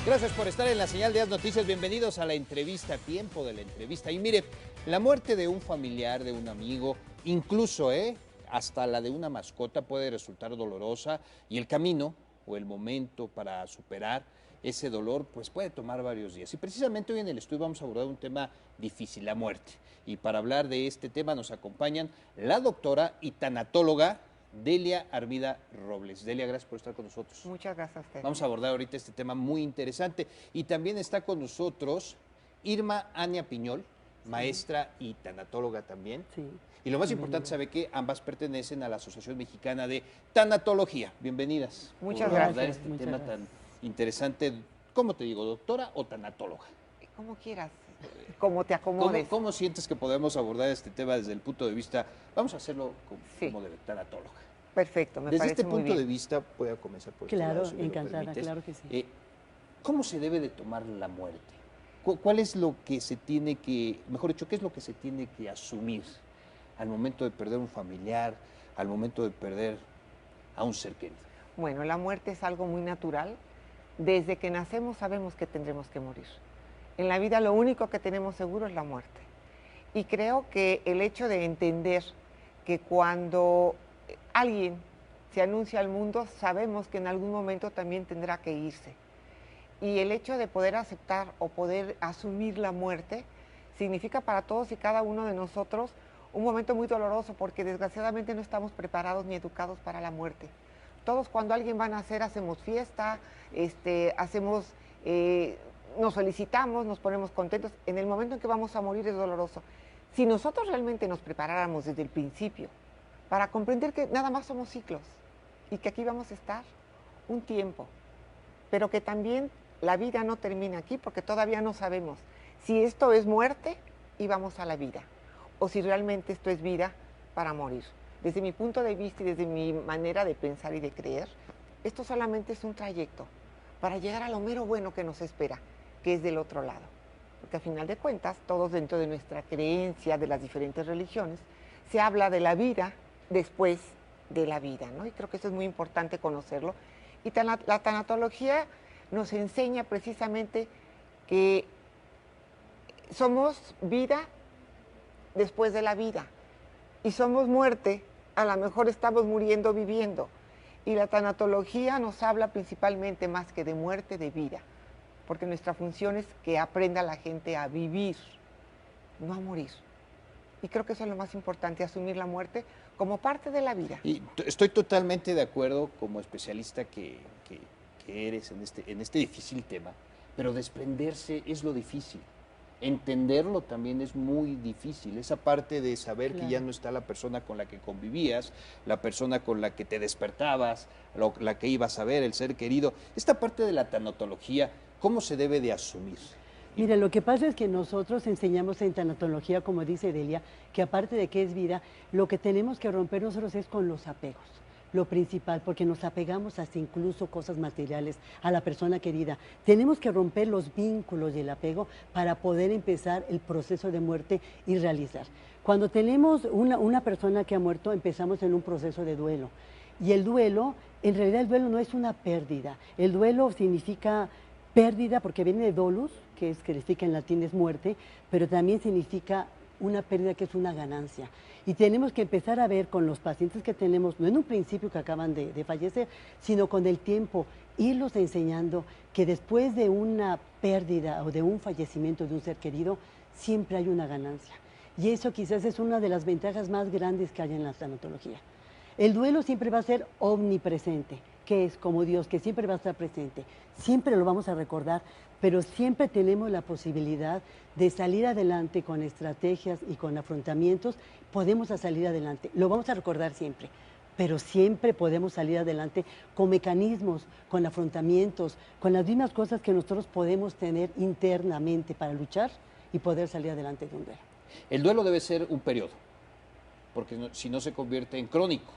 Gracias por estar en la señal de Haz Noticias. Bienvenidos a la entrevista, tiempo de la entrevista. Y mire, la muerte de un familiar, de un amigo, incluso hasta la de una mascota puede resultar dolorosa y el camino o el momento para superar ese dolor pues puede tomar varios días. Y precisamente hoy en el estudio vamos a abordar un tema difícil, la muerte. Y para hablar de este tema nos acompañan la doctora y tanatóloga Delia Armida Robles. Delia, gracias por estar con nosotros. Muchas gracias a usted. Vamos a abordar ahorita este tema muy interesante. Y también está con nosotros Irma Ania Piñol, maestra y tanatóloga también. Sí. Y lo más importante, sabe que ambas pertenecen a la Asociación Mexicana de Tanatología. Bienvenidas. Muchas por abordar gracias. este Muchas tema gracias. tan interesante. ¿Cómo te digo, doctora o tanatóloga? Como quieras, como te ¿Cómo, acomodes. cómo sientes que podemos abordar este tema desde el punto de vista, vamos a hacerlo Sí. como de tanatóloga? Perfecto, me Desde parece este muy punto bien. de vista, voy a comenzar por este Claro, lado, si me lo encantada, permites. claro que sí. ¿Cómo se debe de tomar la muerte? ¿Cuál es lo que se tiene que, mejor dicho, qué es lo que se tiene que asumir al momento de perder un familiar, al momento de perder a un ser querido? Bueno, la muerte es algo muy natural. Desde que nacemos sabemos que tendremos que morir. En la vida lo único que tenemos seguro es la muerte. Y creo que el hecho de entender que cuando alguien se anuncia al mundo, sabemos que en algún momento también tendrá que irse. Y el hecho de poder aceptar o poder asumir la muerte significa para todos y cada uno de nosotros un momento muy doloroso, porque desgraciadamente no estamos preparados ni educados para la muerte. Todos cuando alguien va a nacer hacemos fiesta, nos felicitamos, nos ponemos contentos. En el momento en que vamos a morir es doloroso. Si nosotros realmente nos preparáramos desde el principio para comprender que nada más somos ciclos y que aquí vamos a estar un tiempo, pero que también la vida no termina aquí porque todavía no sabemos si esto es muerte y vamos a la vida o si realmente esto es vida para morir. Desde mi punto de vista y desde mi manera de pensar y de creer, esto solamente es un trayecto para llegar a lo mero bueno que nos espera, que es del otro lado. Porque a final de cuentas, todos dentro de nuestra creencia de las diferentes religiones, se habla de la vida después de la vida, ¿no? Y creo que eso es muy importante conocerlo. Y la tanatología nos enseña precisamente que somos vida después de la vida y somos muerte, a lo mejor estamos muriendo viviendo. Y la tanatología nos habla principalmente más que de muerte, de vida, porque nuestra función es que aprenda la gente a vivir, no a morir. Y creo que eso es lo más importante, asumir la muerte como parte de la vida. Y estoy totalmente de acuerdo como especialista que eres en este difícil tema, pero desprenderse es lo difícil. Entenderlo también es muy difícil, esa parte de saber que ya no está la persona con la que convivías, la persona con la que te despertabas, la que ibas a ver, el ser querido. Esta parte de la tanatología, ¿cómo se debe de asumir? Mira, lo que pasa es que nosotros enseñamos en tanatología, como dice Delia, que aparte de que es vida, lo que tenemos que romper nosotros es con los apegos. Lo principal, porque nos apegamos hasta incluso cosas materiales a la persona querida. Tenemos que romper los vínculos y el apego para poder empezar el proceso de muerte y realizar. Cuando tenemos una persona que ha muerto, empezamos en un proceso de duelo. Y el duelo, en realidad el duelo no es una pérdida. El duelo significa pérdida porque viene de dolus, que significa en latín es muerte, pero también significa una pérdida que es una ganancia. Y tenemos que empezar a ver con los pacientes que tenemos, no en un principio que acaban de fallecer, sino con el tiempo, irlos enseñando que después de una pérdida o de un fallecimiento de un ser querido, siempre hay una ganancia. Y eso quizás es una de las ventajas más grandes que hay en la tanatología. El duelo siempre va a ser omnipresente, que es como Dios, que siempre va a estar presente. Siempre lo vamos a recordar, pero siempre tenemos la posibilidad de salir adelante con estrategias y con afrontamientos. Podemos salir adelante, lo vamos a recordar siempre, pero siempre podemos salir adelante con mecanismos, con afrontamientos, con las mismas cosas que nosotros podemos tener internamente para luchar y poder salir adelante de un duelo. El duelo debe ser un periodo, porque si no se convierte en crónico.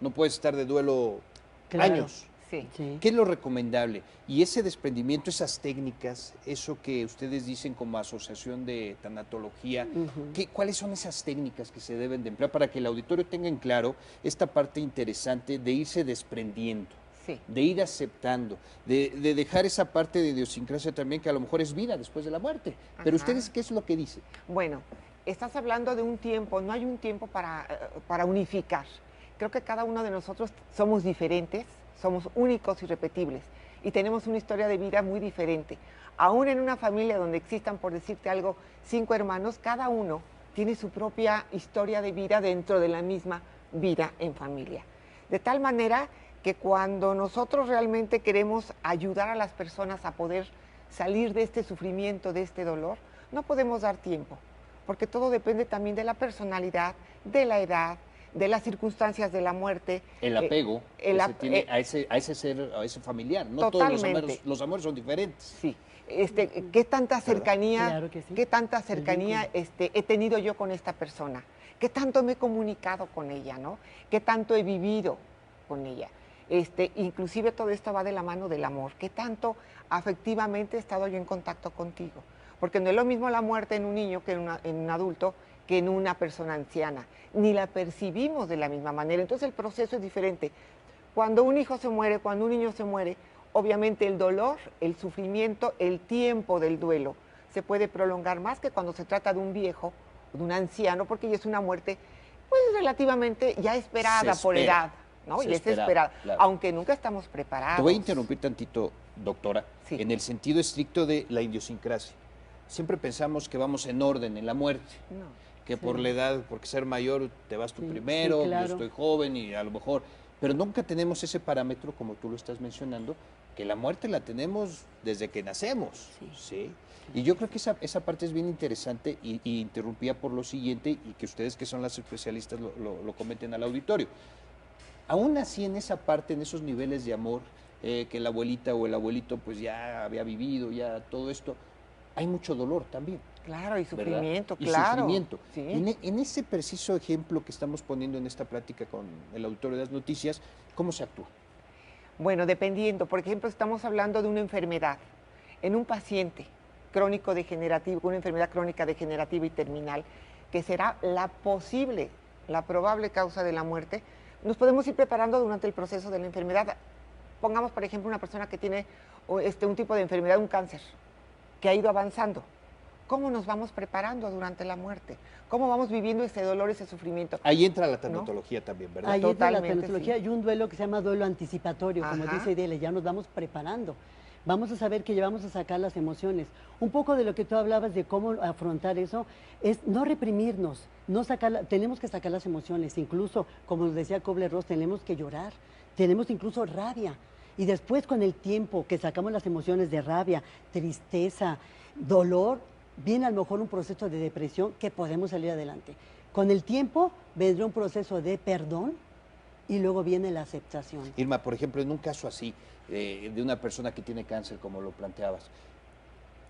No puedes estar de duelo años. Sí. Sí. ¿Qué es lo recomendable? Y ese desprendimiento, esas técnicas, eso que ustedes dicen como asociación de tanatología, ¿cuáles son esas técnicas que se deben de emplear para que el auditorio tenga en claro esta parte interesante de irse desprendiendo? Sí. de ir aceptando, de dejar esa parte de idiosincrasia también que a lo mejor es vida después de la muerte. Pero Ajá. ustedes, ¿qué es lo que dicen? Bueno, estás hablando de un tiempo, no hay un tiempo para unificar. Creo que cada uno de nosotros somos diferentes, somos únicos y repetibles y tenemos una historia de vida muy diferente. Aún en una familia donde existan, por decirte algo, 5 hermanos, cada uno tiene su propia historia de vida dentro de la misma vida en familia. De tal manera que cuando nosotros realmente queremos ayudar a las personas a poder salir de este sufrimiento, de este dolor, no podemos dar tiempo, porque todo depende también de la personalidad, de la edad, de las circunstancias de la muerte. El apego el que ap- se tiene a ese ser, a ese familiar. No Totalmente. todos los amores son diferentes. Sí. ¿Qué tanta cercanía, Claro que sí. qué tanta El cercanía vínculo. he tenido yo con esta persona? ¿Qué tanto me he comunicado con ella, no? ¿Qué tanto he vivido con ella? Inclusive todo esto va de la mano del amor. ¿Qué tanto afectivamente he estado yo en contacto contigo? Porque no es lo mismo la muerte en un niño que en un adulto, que en una persona anciana. Ni la percibimos de la misma manera. Entonces el proceso es diferente. Cuando un hijo se muere, cuando un niño se muere, obviamente el dolor, el sufrimiento, el tiempo del duelo se puede prolongar más que cuando se trata de un viejo, de un anciano, porque ya es una muerte pues relativamente ya esperada por edad, ¿no? Se Y es esperaba, esperada, claro. aunque nunca estamos preparados. Te voy a interrumpir tantito, doctora, Sí. en el sentido estricto de la idiosincrasia. Siempre pensamos que vamos en orden en la muerte, No. que Sí. por la edad, porque ser mayor, te vas tú Sí, primero, sí, claro. yo estoy joven y a lo mejor, pero nunca tenemos ese parámetro, como tú lo estás mencionando, que la muerte la tenemos desde que nacemos, ¿sí? Y yo creo que esa parte es bien interesante y interrumpía por lo siguiente y que ustedes que son las especialistas lo comenten al auditorio. Aún así en esa parte, en esos niveles de amor, que la abuelita o el abuelito pues ya había vivido, ya todo esto, hay mucho dolor también. Claro, y ¿verdad? sufrimiento, Y claro. sufrimiento. Sí. En ese preciso ejemplo que estamos poniendo en esta plática con el autor de las noticias, ¿cómo se actúa? Bueno, dependiendo. Por ejemplo, estamos hablando de una enfermedad en un paciente crónico degenerativo, una enfermedad crónica degenerativa y terminal, que será la probable causa de la muerte. Nos podemos ir preparando durante el proceso de la enfermedad. Pongamos, por ejemplo, una persona que tiene un tipo de enfermedad, un cáncer, que ha ido avanzando. ¿Cómo nos vamos preparando durante la muerte? ¿Cómo vamos viviendo ese dolor, ese sufrimiento? Ahí entra la tanatología también, ¿verdad? Ahí entra la Totalmente, tanatología sí. y un duelo que se llama duelo anticipatorio, como Ajá. dice Delia, ya nos vamos preparando. Vamos a saber que ya vamos a sacar las emociones. Un poco de lo que tú hablabas de cómo afrontar eso es no reprimirnos, tenemos que sacar las emociones, incluso, como nos decía Kubler-Ross, tenemos que llorar, tenemos incluso rabia. Y después con el tiempo que sacamos las emociones de rabia, tristeza, dolor, viene a lo mejor un proceso de depresión que podemos salir adelante. Con el tiempo vendrá un proceso de perdón y luego viene la aceptación. Irma, por ejemplo, en un caso así, de una persona que tiene cáncer, como lo planteabas,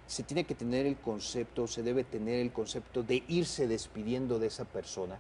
se tiene que tener el concepto, se debe tener el concepto de irse despidiendo de esa persona.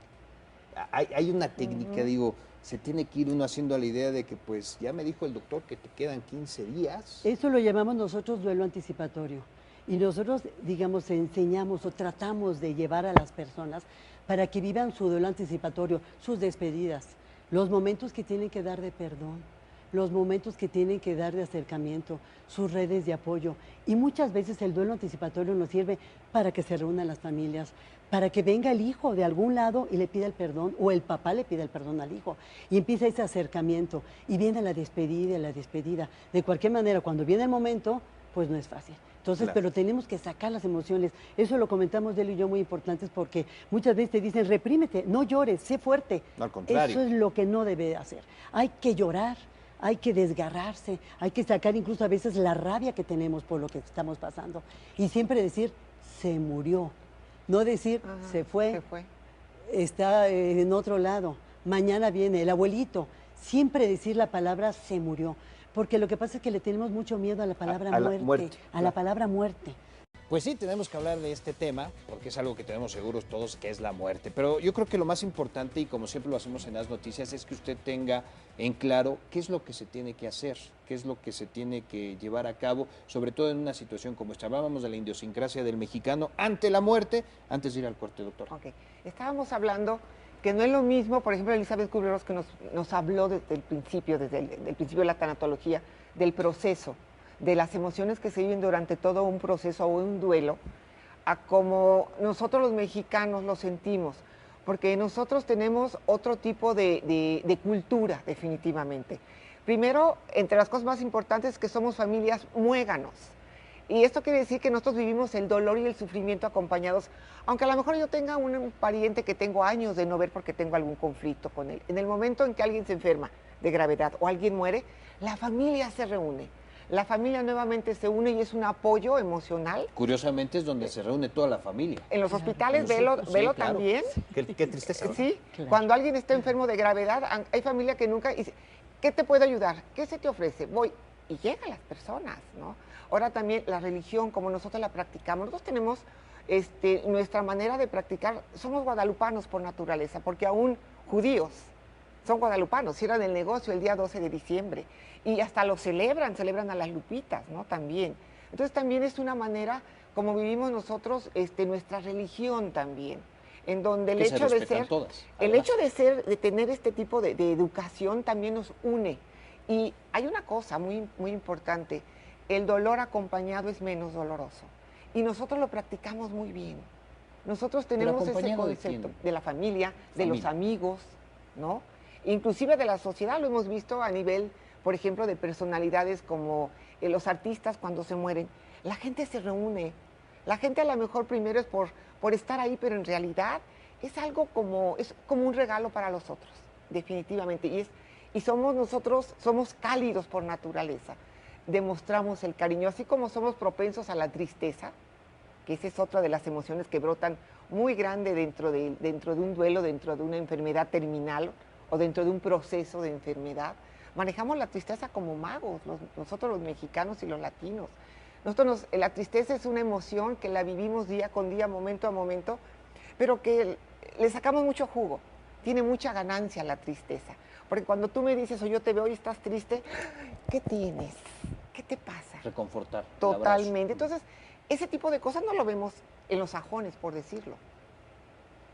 Hay una técnica, digo, se tiene que ir uno haciendo a la idea de que, pues, ya me dijo el doctor que te quedan 15 días. Eso lo llamamos nosotros duelo anticipatorio. Y nosotros, digamos, enseñamos o tratamos de llevar a las personas para que vivan su duelo anticipatorio, sus despedidas, los momentos que tienen que dar de perdón, los momentos que tienen que dar de acercamiento, sus redes de apoyo. Y muchas veces el duelo anticipatorio nos sirve para que se reúnan las familias, para que venga el hijo de algún lado y le pida el perdón, o el papá le pida el perdón al hijo, y empieza ese acercamiento, y viene la despedida, la despedida. De cualquier manera, cuando viene el momento, pues no es fácil. Entonces, Claro. pero tenemos que sacar las emociones. Eso lo comentamos él y yo muy importantes porque muchas veces te dicen, reprímete, no llores, sé fuerte. No, al contrario. Eso es lo que no debe hacer. Hay que llorar, hay que desgarrarse, hay que sacar incluso a veces la rabia que tenemos por lo que estamos pasando. Y siempre decir, se murió. No decir, Ajá, se fue, Se fue. está en otro lado, mañana viene el abuelito. Siempre decir la palabra se murió. Porque lo que pasa es que le tenemos mucho miedo a la palabra a la muerte, muerte, a la claro. palabra muerte. Pues sí, tenemos que hablar de este tema, porque es algo que tenemos seguros todos, que es la muerte. Pero yo creo que lo más importante, y como siempre lo hacemos en las noticias, es que usted tenga en claro qué es lo que se tiene que hacer, qué es lo que se tiene que llevar a cabo, sobre todo en una situación como esta. Hablábamos de la idiosincrasia del mexicano ante la muerte, antes de ir al corte, doctor. Ok. Estábamos hablando que no es lo mismo, por ejemplo, Elizabeth Kubler-Ross que nos habló desde el principio, del principio de la tanatología, del proceso, de las emociones que se viven durante todo un proceso o un duelo, a como nosotros los mexicanos lo sentimos, porque nosotros tenemos otro tipo de cultura, definitivamente. Primero, entre las cosas más importantes es que somos familias muéganos. Y esto quiere decir que nosotros vivimos el dolor y el sufrimiento acompañados, aunque a lo mejor yo tenga un pariente que tengo años de no ver porque tengo algún conflicto con él. En el momento en que alguien se enferma de gravedad o alguien muere, la familia se reúne. La familia nuevamente se une y es un apoyo emocional. Curiosamente es donde se reúne toda la familia. En los hospitales, velo claro. también. Qué tristeza, ¿no? Sí, Claro. cuando alguien está enfermo de gravedad, hay familia que nunca dice, ¿qué te puedo ayudar? ¿Qué se te ofrece? Voy. Y llegan las personas, ¿no? Ahora también la religión, como nosotros la practicamos, nosotros tenemos nuestra manera de practicar, somos guadalupanos por naturaleza, porque aún judíos son guadalupanos, cierran el negocio el día 12 de diciembre y hasta lo celebran a las lupitas, ¿no? También. Entonces también es una manera como vivimos nosotros nuestra religión también, en donde el Que se hecho de respetan ser, todas, el además. hecho de tener este tipo de educación también nos une. Y hay una cosa muy, muy importante, el dolor acompañado es menos doloroso. Y nosotros lo practicamos muy bien. Nosotros tenemos ese acompañado de concepto quién? de la familia, de los amigos, ¿no? Inclusive de la sociedad, lo hemos visto a nivel, por ejemplo, de personalidades como los artistas cuando se mueren. La gente se reúne. La gente a lo mejor primero es por estar ahí, pero en realidad es algo es como un regalo para los otros, definitivamente. Y nosotros somos cálidos por naturaleza. Demostramos el cariño, así como somos propensos a la tristeza, que esa es otra de las emociones que brotan muy grande dentro de un duelo, dentro de una enfermedad terminal o dentro de un proceso de enfermedad. Manejamos la tristeza como magos, nosotros los mexicanos y los latinos. La tristeza es una emoción que la vivimos día con día, momento a momento, pero que le sacamos mucho jugo. Tiene mucha ganancia la tristeza. Porque cuando tú me dices, o yo te veo y estás triste, ¿qué tienes? ¿Qué te pasa? Reconfortar. Totalmente. Entonces, ese tipo de cosas no lo vemos en los sajones, por decirlo.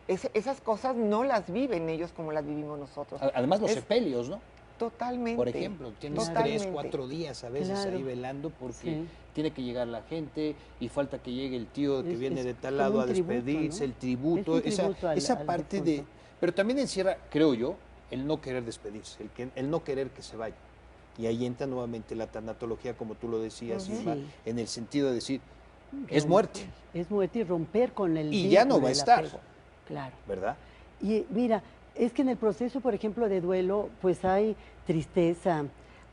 Esas cosas no las viven ellos como las vivimos nosotros. Además los sepelios, ¿no? Totalmente. Por ejemplo, tienes Totalmente. 3, 4 días a veces Claro. ahí velando porque Sí. tiene que llegar la gente y falta que llegue el tío que Es- viene es de tal como lado un a tributo, despedirse, ¿no? el tributo, Es un tributo esa al parte de... difunto. Pero también encierra, creo yo, el no querer despedirse, el no querer que se vaya. Y ahí entra nuevamente la tanatología, como tú lo decías, Ujú. Irma, Sí. en el sentido de decir, es muerte, Es muerte y romper con el Y ya no vínculo, va a el estar. apego. Claro. ¿verdad? Y mira, es que en el proceso, por ejemplo, de duelo, pues hay tristeza,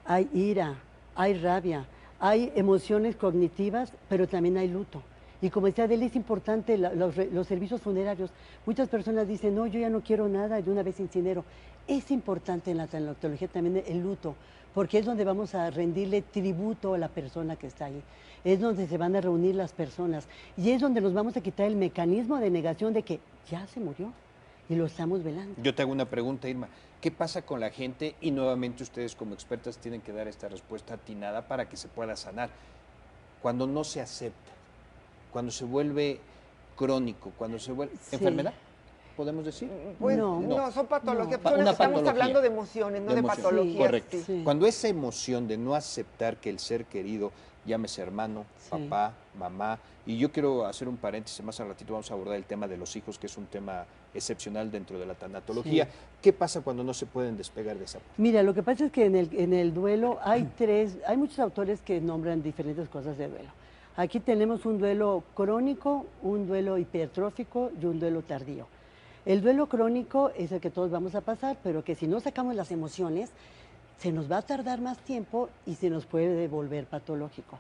hay ira, hay rabia, hay emociones cognitivas, pero también hay luto. Y como decía Adela, es importante los servicios funerarios. Muchas personas dicen, no, yo ya no quiero nada, de una vez incinero. Es importante en la tanatología también el luto, porque es donde vamos a rendirle tributo a la persona que está ahí. Es donde se van a reunir las personas. Y es donde nos vamos a quitar el mecanismo de negación de que ya se murió y lo estamos velando. Yo te hago una pregunta, Irma. ¿Qué pasa con la gente? Y nuevamente ustedes como expertas tienen que dar esta respuesta atinada para que se pueda sanar. Cuando no se acepta, cuando se vuelve crónico, cuando se vuelve... Sí. ¿Enfermedad? ¿Podemos decir? Pues No. no, son patologías. No. Una Estamos patología. hablando de emociones, no De de emoción. patologías. Correcto. sí. Sí. Cuando esa emoción de no aceptar que el ser querido, llámese hermano, Sí. papá, mamá, y yo quiero hacer un paréntesis, más al ratito vamos a abordar el tema de los hijos, que es un tema excepcional dentro de la tanatología. Sí. ¿Qué pasa cuando no se pueden despegar de esa parte? Mira, lo que pasa es que en el duelo hay hay muchos autores que nombran diferentes cosas de duelo. Aquí tenemos un duelo crónico, un duelo hipertrófico y un duelo tardío. El duelo crónico es el que todos vamos a pasar, pero que si no sacamos las emociones, se nos va a tardar más tiempo y se nos puede volver patológico.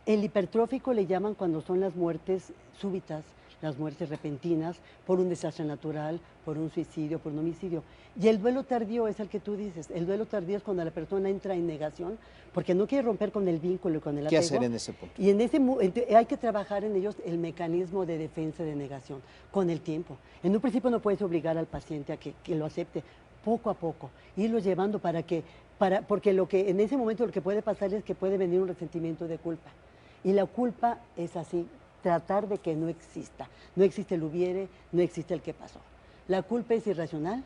El hipertrófico le llaman cuando son las muertes súbitas, las muertes repentinas, por un desastre natural, por un suicidio, por un homicidio. Y el duelo tardío es el que tú dices. El duelo tardío es cuando la persona entra en negación, porque no quiere romper con el vínculo y con el apego. ¿Qué hacer en ese punto? Y hay que trabajar en ellos el mecanismo de defensa de negación, con el tiempo. En un principio no puedes obligar al paciente a que lo acepte, poco a poco, irlo llevando porque en ese momento lo que puede pasar es que puede venir un resentimiento de culpa. Y la culpa es así, tratar de que no exista. No existe el hubiere, no existe el qué pasó. La culpa es irracional,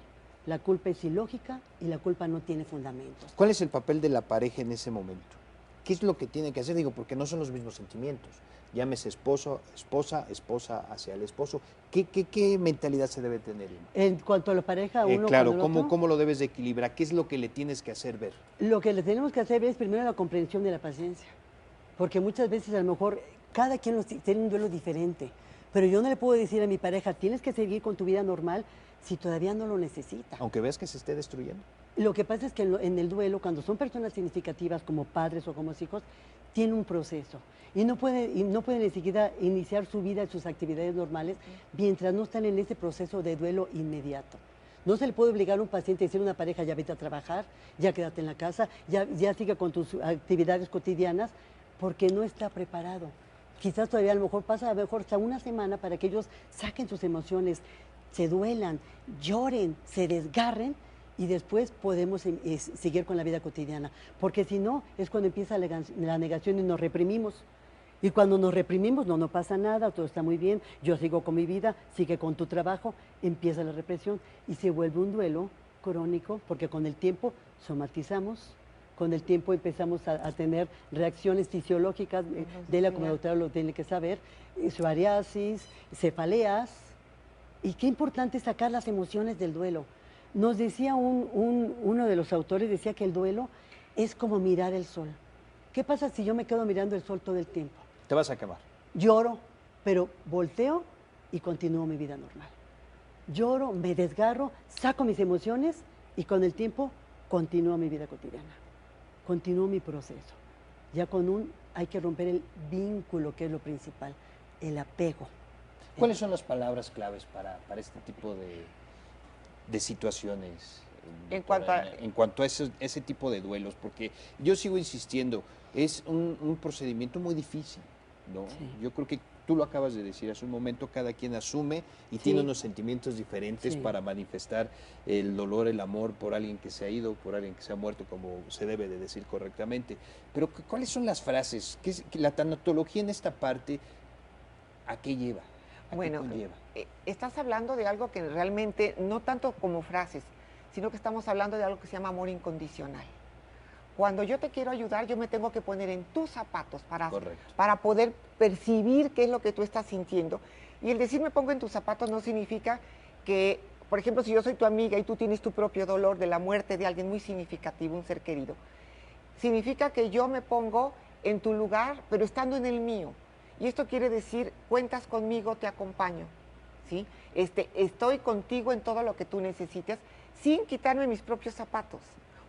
la culpa es ilógica y la culpa no tiene fundamentos. ¿Cuál es el papel de la pareja en ese momento? ¿Qué es lo que tiene que hacer? Digo, porque no son los mismos sentimientos. Llámese esposo, esposa hacia el esposo. ¿Qué mentalidad se debe tener, Irma? En cuanto a la pareja, uno Claro, con el otro, ¿cómo lo debes de equilibrar? ¿Qué es lo que le tienes que hacer ver? lo que le tenemos que hacer es primero la comprensión de la paciencia. Porque muchas veces a lo mejor cada quien tiene un duelo diferente. Pero yo no le puedo decir a mi pareja, tienes que seguir con tu vida normal si todavía no lo necesita. Aunque veas que se esté destruyendo. Lo que pasa es que en el duelo, cuando son personas significativas como padres o como hijos, tiene un proceso. Y no pueden ni siquiera iniciar su vida y sus actividades normales mientras no están en ese proceso de duelo inmediato. No se le puede obligar a un paciente a decir a una pareja, ya vete a trabajar, ya quédate en la casa, ya siga con tus actividades cotidianas, porque no está preparado. Quizás todavía a lo mejor pasa hasta una semana para que ellos saquen sus emociones, se duelan, lloren, se desgarren y después podemos seguir con la vida cotidiana. Porque si no, es cuando empieza la negación y nos reprimimos. Y cuando nos reprimimos, no pasa nada, todo está muy bien, yo sigo con mi vida, sigue con tu trabajo, empieza la represión y se vuelve un duelo crónico, porque con el tiempo somatizamos, con el tiempo empezamos a tener reacciones fisiológicas de la, como la doctora lo tiene que saber, psoriasis, cefaleas. Y qué importante es sacar las emociones del duelo. Nos decía uno de los autores, decía que el duelo es como mirar el sol. ¿Qué pasa si yo me quedo mirando el sol todo el tiempo? Te vas a quemar. Lloro, pero volteo y continúo mi vida normal. Lloro, me desgarro, saco mis emociones y con el tiempo continúo mi vida cotidiana. Continúo mi proceso. Ya hay que romper el vínculo, que es lo principal, el apego. ¿Cuáles son las palabras claves para este tipo de situaciones? En cuanto a ese tipo de duelos, porque yo sigo insistiendo, es un procedimiento muy difícil, ¿no? Sí. Yo creo que tú lo acabas de decir hace un momento, cada quien asume y tiene unos sentimientos diferentes para manifestar el dolor, el amor por alguien que se ha ido, por alguien que se ha muerto, como se debe de decir correctamente. Pero ¿cuáles son las frases? La tanatología en esta parte, ¿a qué lleva? Bueno, estás hablando de algo que realmente, no tanto como frases, sino que estamos hablando de algo que se llama amor incondicional. Cuando yo te quiero ayudar, yo me tengo que poner en tus zapatos para poder percibir qué es lo que tú estás sintiendo. Y el decir me pongo en tus zapatos no significa que, por ejemplo, si yo soy tu amiga y tú tienes tu propio dolor de la muerte de alguien muy significativo, un ser querido, significa que yo me pongo en tu lugar, pero estando en el mío. Y esto quiere decir, cuentas conmigo, te acompaño, ¿sí? Estoy contigo en todo lo que tú necesites, sin quitarme mis propios zapatos,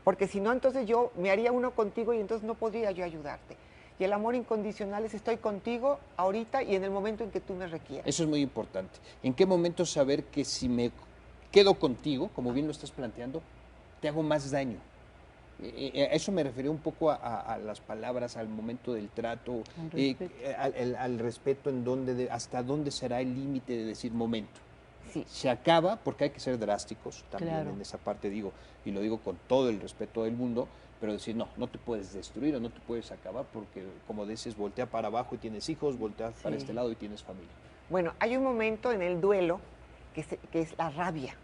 porque si no, entonces yo me haría uno contigo y entonces no podría yo ayudarte. Y el amor incondicional es estoy contigo ahorita y en el momento en que tú me requieras. Eso es muy importante. ¿En qué momento saber que si me quedo contigo, como bien lo estás planteando, te hago más daño? A eso me refería un poco a las palabras, al momento del trato, al respeto, hasta dónde será el límite de decir momento. Sí. Se acaba, porque hay que ser drásticos también en esa parte, digo, y lo digo con todo el respeto del mundo, pero decir, no te puedes destruir o no te puedes acabar, porque como dices, voltea para abajo y tienes hijos, voltea para este lado y tienes familia. Bueno, hay un momento en el duelo que es la rabia,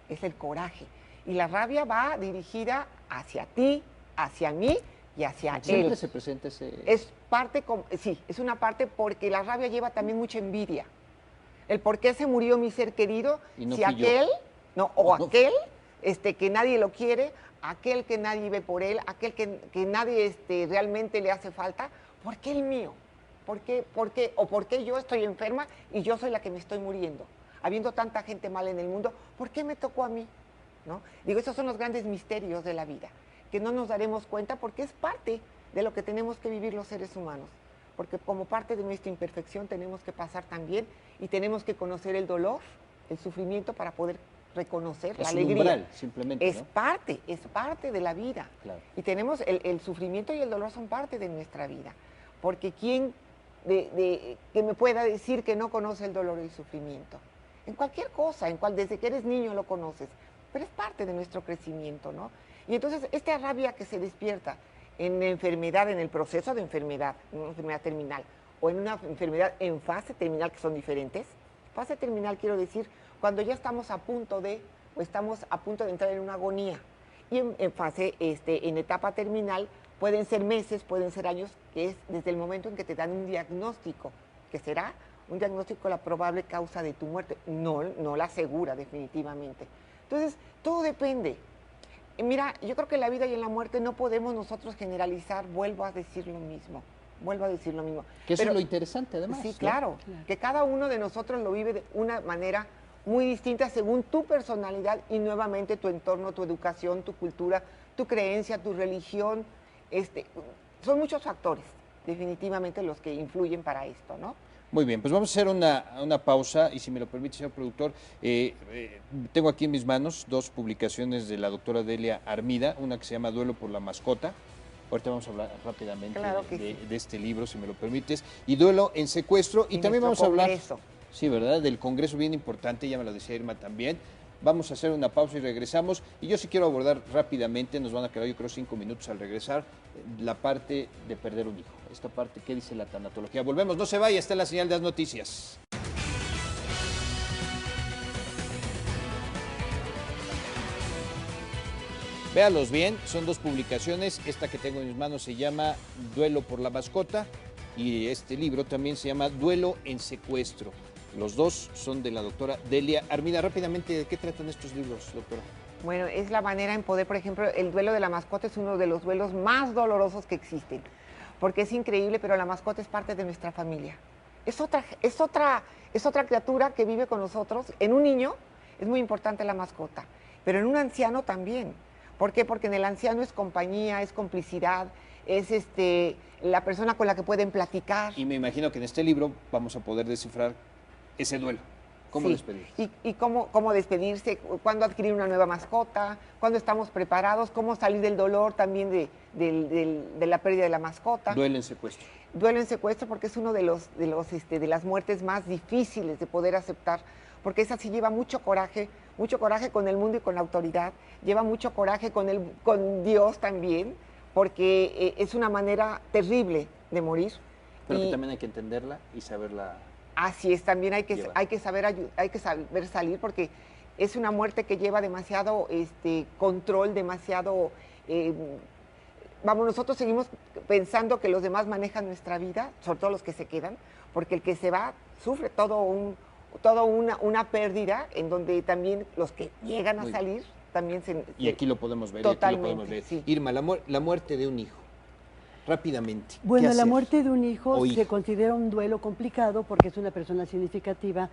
es el coraje. Y la rabia va dirigida hacia ti, hacia mí y hacia él. Siempre se presenta ese... Es parte, sí, es una parte porque la rabia lleva también mucha envidia. El por qué se murió mi ser querido, no si aquel, aquel que nadie lo quiere, aquel que nadie ve por él, aquel que nadie realmente le hace falta, ¿por qué el mío? ¿Por qué yo estoy enferma y yo soy la que me estoy muriendo? Habiendo tanta gente mala en el mundo, ¿por qué me tocó a mí? ¿No? Digo, esos son los grandes misterios de la vida, que no nos daremos cuenta porque es parte de lo que tenemos que vivir los seres humanos. Porque como parte de nuestra imperfección tenemos que pasar también y tenemos que conocer el dolor, el sufrimiento para poder reconocer la alegría. Umbral, simplemente, es parte de la vida. Claro. Y tenemos el sufrimiento y el dolor son parte de nuestra vida. Porque ¿quién que me pueda decir que no conoce el dolor y el sufrimiento? En cualquier cosa, desde que eres niño lo conoces, pero es parte de nuestro crecimiento, ¿no? Y entonces esta rabia que se despierta en enfermedad, en el proceso de enfermedad, en una enfermedad terminal, o en una enfermedad en fase terminal, que son diferentes. Fase terminal quiero decir cuando ya estamos a punto de, o estamos a punto de entrar en una agonía. Y en fase, en etapa terminal, pueden ser meses, pueden ser años, que es desde el momento en que te dan un diagnóstico, que será un diagnóstico la probable causa de tu muerte, no la segura definitivamente. Entonces, todo depende. Mira, yo creo que en la vida y en la muerte no podemos nosotros generalizar, vuelvo a decir lo mismo. Que eso es lo interesante, además. Sí, ¿no? claro, que cada uno de nosotros lo vive de una manera muy distinta según tu personalidad y nuevamente tu entorno, tu educación, tu cultura, tu creencia, tu religión. Son muchos factores, definitivamente, los que influyen para esto, ¿no? Muy bien, pues vamos a hacer una pausa y si me lo permite, señor productor, tengo aquí en mis manos 2 publicaciones de la doctora Delia Armida, una que se llama Duelo por la mascota. Ahorita vamos a hablar rápidamente de este libro, si me lo permites, y Duelo en secuestro, y también vamos a hablar, sí, ¿verdad?, del Congreso, bien importante, ya me lo decía Irma también. Vamos a hacer una pausa y regresamos, y yo sí quiero abordar rápidamente, nos van a quedar yo creo 5 minutos al regresar, la parte de perder un hijo, esta parte, ¿qué dice la tanatología? Volvemos, no se vaya, está en la señal de las noticias. Véalos bien, son 2 publicaciones, esta que tengo en mis manos se llama Duelo por la mascota y este libro también se llama Duelo en secuestro. Los 2 son de la doctora Delia Armida. Rápidamente, ¿de qué tratan estos libros, doctora? Bueno, es la manera en poder, por ejemplo, el duelo de la mascota es uno de los duelos más dolorosos que existen, porque es increíble, pero la mascota es parte de nuestra familia. Es otra criatura que vive con nosotros. En un niño es muy importante la mascota, pero en un anciano también. ¿Por qué? Porque en el anciano es compañía, es complicidad, es la persona con la que pueden platicar. Y me imagino que en este libro vamos a poder descifrar ese duelo. ¿Cómo despedirse? Y cómo despedirse, cuándo adquirir una nueva mascota, cuándo estamos preparados, cómo salir del dolor también de la pérdida de la mascota. Duelo en secuestro. Duelo en secuestro porque es uno de las muertes más difíciles de poder aceptar, porque esa sí lleva mucho coraje con el mundo y con la autoridad, lleva mucho coraje con Dios también, porque es una manera terrible de morir. Pero que también hay que entenderla y saberla. Así es, también hay que saber salir, porque es una muerte que lleva demasiado control, demasiado... nosotros seguimos pensando que los demás manejan nuestra vida, sobre todo los que se quedan, porque el que se va sufre toda una pérdida, en donde también los que llegan a salir también y aquí lo podemos ver, totalmente, sí. Irma, la muerte de un hijo. Rápidamente. Bueno, la muerte de un hijo se considera un duelo complicado porque es una persona significativa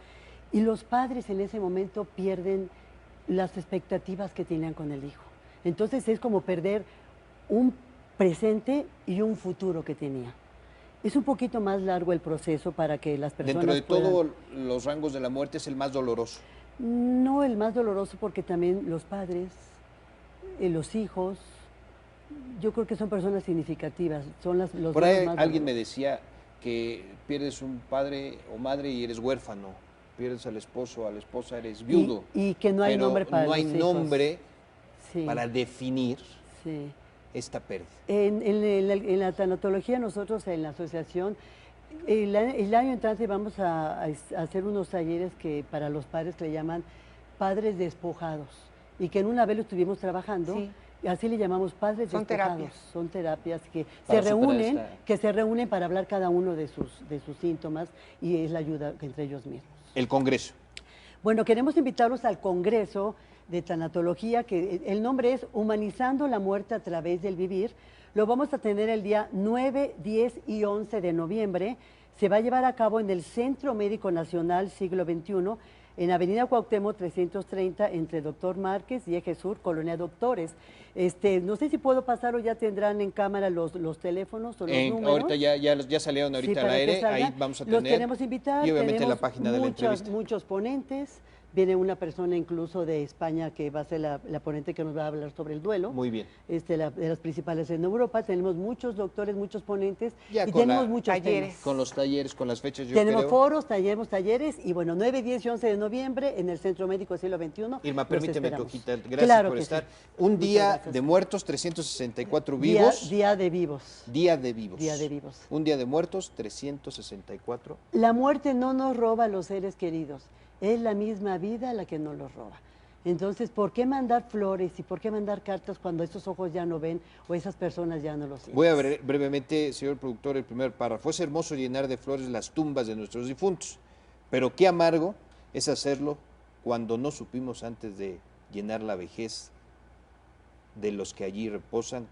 y los padres en ese momento pierden las expectativas que tenían con el hijo. Entonces es como perder un presente y un futuro que tenía. Es un poquito más largo el proceso para que las personas dentro de todos los rangos de la muerte es el más doloroso. No el más doloroso porque también los padres, los hijos, yo creo que son personas significativas, son los Por ahí más alguien me decía que pierdes un padre o madre y eres huérfano, pierdes al esposo o a la esposa, eres viudo. Y que no hay nombre para no hay los nombre hijos. para definir esta pérdida. En la tanatología nosotros en la asociación, el año entrante vamos a hacer unos talleres que para los padres que le llaman padres despojados y que en una vez lo estuvimos trabajando. Sí. Así le llamamos padres despojados. Son terapias que se reúnen para hablar cada uno de sus síntomas y es la ayuda entre ellos mismos. El Congreso. Bueno, queremos invitarlos al Congreso de Tanatología, que el nombre es Humanizando la Muerte a través del Vivir. Lo vamos a tener el día 9, 10 y 11 de noviembre. Se va a llevar a cabo en el Centro Médico Nacional Siglo XXI, en Avenida Cuauhtémoc 330, entre Doctor Márquez y Eje Sur, Colonia Doctores. No sé si puedo pasar o ya tendrán en cámara los teléfonos o los números. Ahorita ya salieron ahorita al aire, ahí vamos a tener. Los queremos invitar. Y obviamente la página de la entrevista. Muchos ponentes. Viene una persona incluso de España que va a ser la ponente que nos va a hablar sobre el duelo. Muy bien. De las principales en Europa. Tenemos muchos doctores, muchos ponentes y tenemos muchos talleres. Con los talleres, con las fechas, tenemos foros, tenemos talleres y bueno, 9, 10 y 11 de noviembre en el Centro Médico Siglo XXI. Irma, permíteme tu hojita. Gracias por estar. Sí. Un día de muertos, 364 vivos. Día de vivos. Día de vivos. Día de vivos. Un día de muertos, 364. La muerte no nos roba a los seres queridos. es la misma vida la que nos los roba. Entonces, ¿por qué mandar flores y por qué mandar cartas cuando esos ojos ya no ven o esas personas ya no lo sienten? Voy a ver brevemente, señor productor, el primer párrafo. Es hermoso llenar de flores las tumbas de nuestros difuntos, pero qué amargo es hacerlo cuando no supimos antes de llenar la vejez de los que allí reposan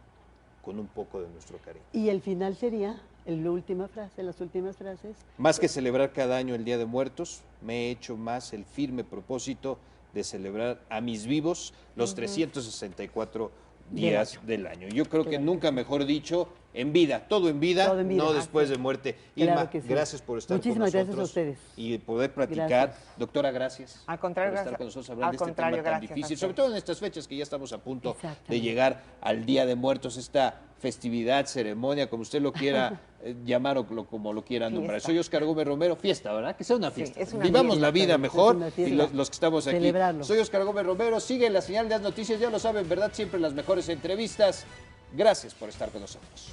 con un poco de nuestro cariño. Y el final sería, la última frase, las últimas frases. Más que celebrar cada año el Día de Muertos, me he hecho más el firme propósito de celebrar a mis vivos los 364 días del año. Yo creo que nunca mejor dicho, en vida, todo en vida, no después de muerte. Claro Irma, que sí. gracias por estar Muchísimas con nosotros. gracias a ustedes. Y poder platicar. Gracias. Doctora, gracias. Al contrario, por estar gracias. con nosotros hablando Al de este contrario, tema tan gracias a difícil, ustedes. sobre todo en estas fechas que ya estamos a punto de Exactamente. llegar al Día de Muertos, esta festividad, ceremonia, como usted lo quiera llamar o como lo quiera nombrar. Fiesta. Soy Óscar Gómez Romero, fiesta, ¿verdad? Que sea una Sí, fiesta. es una Vivamos fiesta, la vida es mejor una y fiesta. los que estamos aquí. Celebrarlo. Soy Óscar Gómez Romero, sigue la señal de las noticias, ya lo saben, ¿verdad? Siempre las mejores entrevistas. Gracias por estar con nosotros.